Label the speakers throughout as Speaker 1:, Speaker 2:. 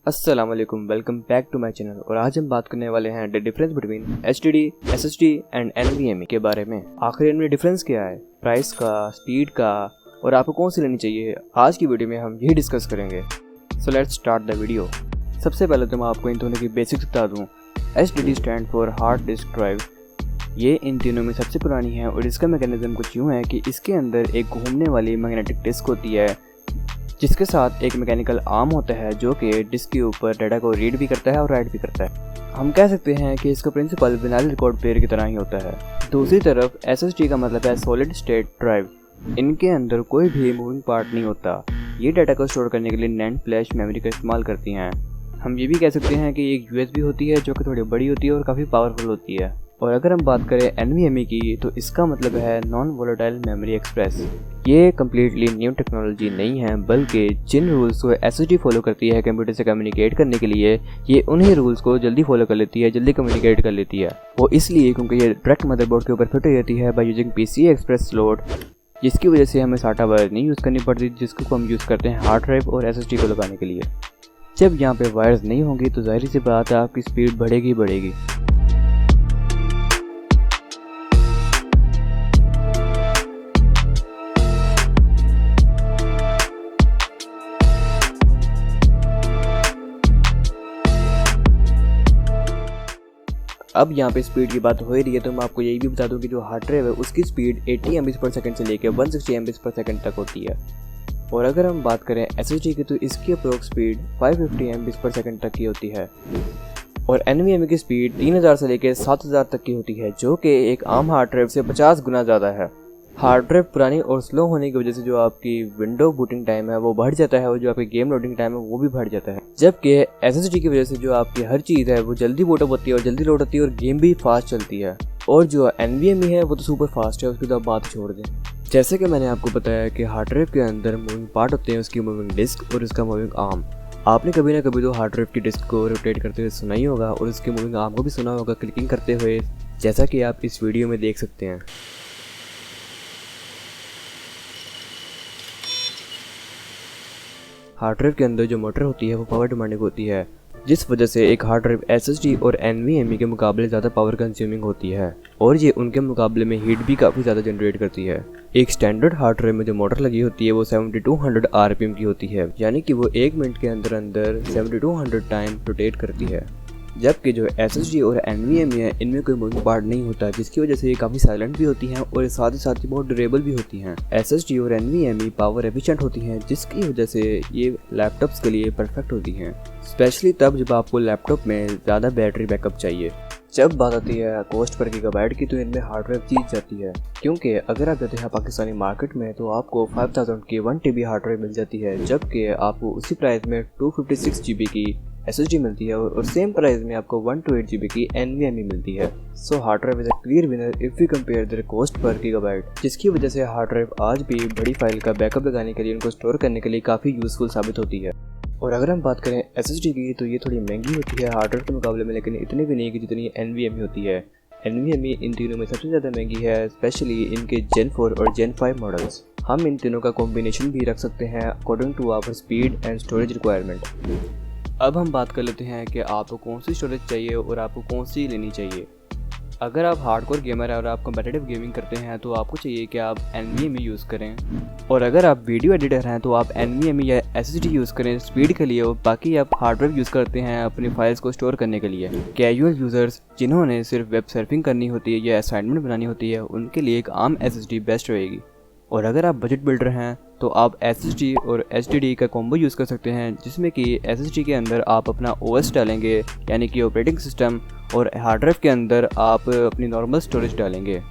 Speaker 1: अस्सलाम वालेकुम, welcome back to my channel. और आज हम बात करने वाले हैं the difference between HDD, SSD and NVMe के बारे में। आखिर इनमें डिफरेंस क्या है, प्राइस का, स्पीड का, और आपको कौन सी लेनी चाहिए। आज की वीडियो में हम यही डिस्कस करेंगे। So let's start the video. सबसे पहले तो मैं आपको इन दोनों की बेसिक्स बता दूँ। HDD stand for hard disk drive. ये इन तीनों में सबसे पुरानी है और इसका मैकेनिज्म कुछ यूँ है कि इसके अंदर एक घूमने वाली मैग्नेटिक डिस्क होती है जिसके साथ एक मैकेनिकल आर्म होता है जो कि डिस्क के ऊपर डाटा को रीड भी करता है और राइट भी करता है। हम कह सकते हैं कि इसका प्रिंसिपल बाइनरी रिकॉर्ड प्लेयर की तरह ही होता है। दूसरी तरफ एसएसडी का मतलब है सॉलिड स्टेट ड्राइव। इनके अंदर कोई भी मूविंग पार्ट नहीं होता। ये डाटा को स्टोर करने के लिए नैंड फ्लैश मेमोरी का इस्तेमाल करती हैं। हम ये भी कह सकते हैं कि एक यूएसबी होती है जो कि थोड़ी बड़ी होती है और काफ़ी पावरफुल होती है। और अगर हम बात करें एनवीएमई की तो इसका मतलब है नॉन वोलेटाइल मेमोरी एक्सप्रेस। ये कम्प्लीटली न्यू टेक्नोलॉजी नहीं है, बल्कि जिन रूल्स को एसएसडी फॉलो करती है कंप्यूटर से कम्युनिकेट करने के लिए, ये उन्हीं रूल्स को जल्दी फॉलो कर लेती है, जल्दी कम्युनिकेट कर लेती है। वो इसलिए क्योंकि ये डायरेक्ट मदरबोर्ड के ऊपर फिट हो जाती है by using PC express slot, जिसकी वजह से हमें साटा वायर नहीं यूज़ करनी पड़ती, जिसको हम यूज़ करते हैं हार्ड ड्राइव और एसएसडी को लगाने के लिए। जब यहाँ पे वायर्स नहीं होंगी तो जाहिर सी बात है आपकी स्पीड बढ़ेगी बढ़ेगी। अब यहाँ पे स्पीड की बात हो ही रही है तो मैं आपको यही भी बता दूं कि जो हार्ड ड्राइव है उसकी स्पीड 80 MB/s से लेकर 160 MB/s तक होती है। और अगर हम बात करें एसएसडी की तो इसकी अप्रोक्स स्पीड 550 MB/s तक की होती है। और एनवीएमई की स्पीड 3000 से लेकर 7000 तक की होती है, जो कि एक आम हार्ड ड्राइव से 50 गुना ज़्यादा है। हार्ड ड्राइव पुरानी और स्लो होने की वजह से जो आपकी विंडो बूटिंग टाइम है वो बढ़ जाता है और जो आपकी गेम लोडिंग टाइम है वो भी बढ़ जाता है। जबकि एसएसडी की वजह से जो आपकी हर चीज़ है वो जल्दी बूटअप होती है और जल्दी लोड होती है और गेम भी फास्ट चलती है। और जो एनवीएमई है वो तो सुपर फास्ट है, उसकी तो आप बात छोड़ दें। जैसे कि मैंने आपको बताया कि हार्ड ड्राइव के अंदर मूविंग पार्ट होते हैं, उसकी मूविंग डिस्क और उसका मूविंग आर्म। आपने कभी ना कभी तो हार्ड ड्राइव की डिस्क को रोटेट करते हुए सुना ही होगा और उसके मूविंग आर्म को भी सुना होगा क्लिकिंग करते हुए, जैसा कि आप इस वीडियो में देख सकते हैं। हार्ड ड्राइव के अंदर जो मोटर होती है वो पावर डिमांडिंग होती है, जिस वजह से एक हार्ड ड्राइव एसएसडी और एनवीएमई के मुकाबले ज़्यादा पावर कंज्यूमिंग होती है और ये उनके मुकाबले में हीट भी काफ़ी ज़्यादा जनरेट करती है। एक स्टैंडर्ड हार्ड ड्राइव में जो मोटर लगी होती है वो 7200 RPM की होती है, यानी कि वो 1 मिनट के अंदर अंदर 7200 टाइम रोटेट करती है। जबकि जो एसएसडी और एनवीएमई है इनमें कोई मूविंग पार्ट नहीं होता, जिसकी वजह से ये काफ़ी साइलेंट भी होती हैं और साथ ही बहुत ड्यूरेबल भी होती हैं। एसएसडी और एनवीएमई पावर एफिशिएंट होती हैं, जिसकी वजह से ये लैपटॉप्स के लिए परफेक्ट होती हैं, स्पेशली तब जब आपको लैपटॉप में ज़्यादा बैटरी बैकअप चाहिए। जब बात आती है कॉस्ट पर गीगाबाइट की तो इनमें हार्ड ड्राइव जीत जाती है, क्योंकि अगर आप जाते हैं पाकिस्तानी मार्केट में तो आपको 5000 की 1 TB हार्ड ड्राइव मिल जाती है, जबकि आपको उसी प्राइस में 256 GB की एसएसडी मिलती है और सेम प्राइस में आपको 128 GB की एनवीएमई मिलती है। So hard drive is a clear winner if we compare their cost per gigabyte, जिसकी वजह से हार्ड ड्राइव आज भी बड़ी फाइल का बैकअप लगाने के लिए, उनको स्टोर करने के लिए काफ़ी यूजफुल साबित होती है। और अगर हम बात करें एसएसडी की तो ये थोड़ी महंगी होती है हार्ड ड्राइव के मुकाबले में, लेकिन इतनी भी नहीं कि जितनी एनवीएमई होती है। एनवीएमई इन तीनों में सबसे ज़्यादा महंगी है, स्पेशली इनके Gen 4 और Gen 5 मॉडल्स। हम इन तीनों का कॉम्बिनेशन भी रख सकते हैं according to our speed and storage requirement. अब हम बात कर लेते हैं कि आपको कौन सी स्टोरेज चाहिए और आपको कौन सी लेनी चाहिए। अगर आप हार्डकोर गेमर हैं और आप कम्पिटिटिव गेमिंग करते हैं तो आपको चाहिए कि आप एनवीएमई यूज़ करें, और अगर आप वीडियो एडिटर हैं तो आप एनवीएमई या एसएसडी यूज़ करें स्पीड के लिए, और बाकी आप हार्ड ड्राइव यूज़ करते हैं अपनी फाइल्स को स्टोर करने के लिए। कैजुअल यूज़र्स जिन्होंने सिर्फ वेब सर्फिंग करनी होती है या असाइनमेंट बनानी होती है, उनके लिए एक आर्म एसएसडी बेस्ट रहेगी। और अगर आप बजट बिल्डर हैं तो आप एसएसडी और एचडीडी का कॉम्बो यूज़ कर सकते हैं, जिसमें कि एसएसडी के अंदर आप अपना ओएस डालेंगे, यानी कि ऑपरेटिंग सिस्टम, और हार्ड ड्राइव के अंदर आप अपनी नॉर्मल स्टोरेज डालेंगे।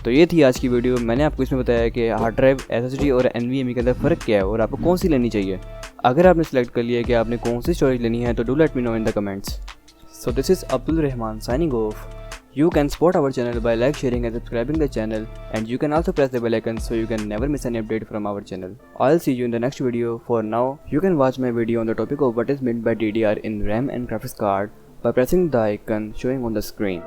Speaker 1: तो ये थी आज की वीडियो। मैंने आपको इसमें बताया कि हार्ड ड्राइव, एसएसडी और एनवीएमई के अंदर फ़र्क क्या है और आपको कौन सी लेनी चाहिए। अगर आपने सेलेक्ट कर लिया कि आपने कौन सी स्टोरेज लेनी है तो do let me know in the comments. So this is Abdul Rahman signing off. You can support our channel by like, sharing and subscribing the channel, and you can also press the bell icon so you can never miss any update from our channel. I'll see you in the next video. For now, you can watch my video on the topic of what is meant by DDR in RAM and graphics card by pressing the icon showing on the screen.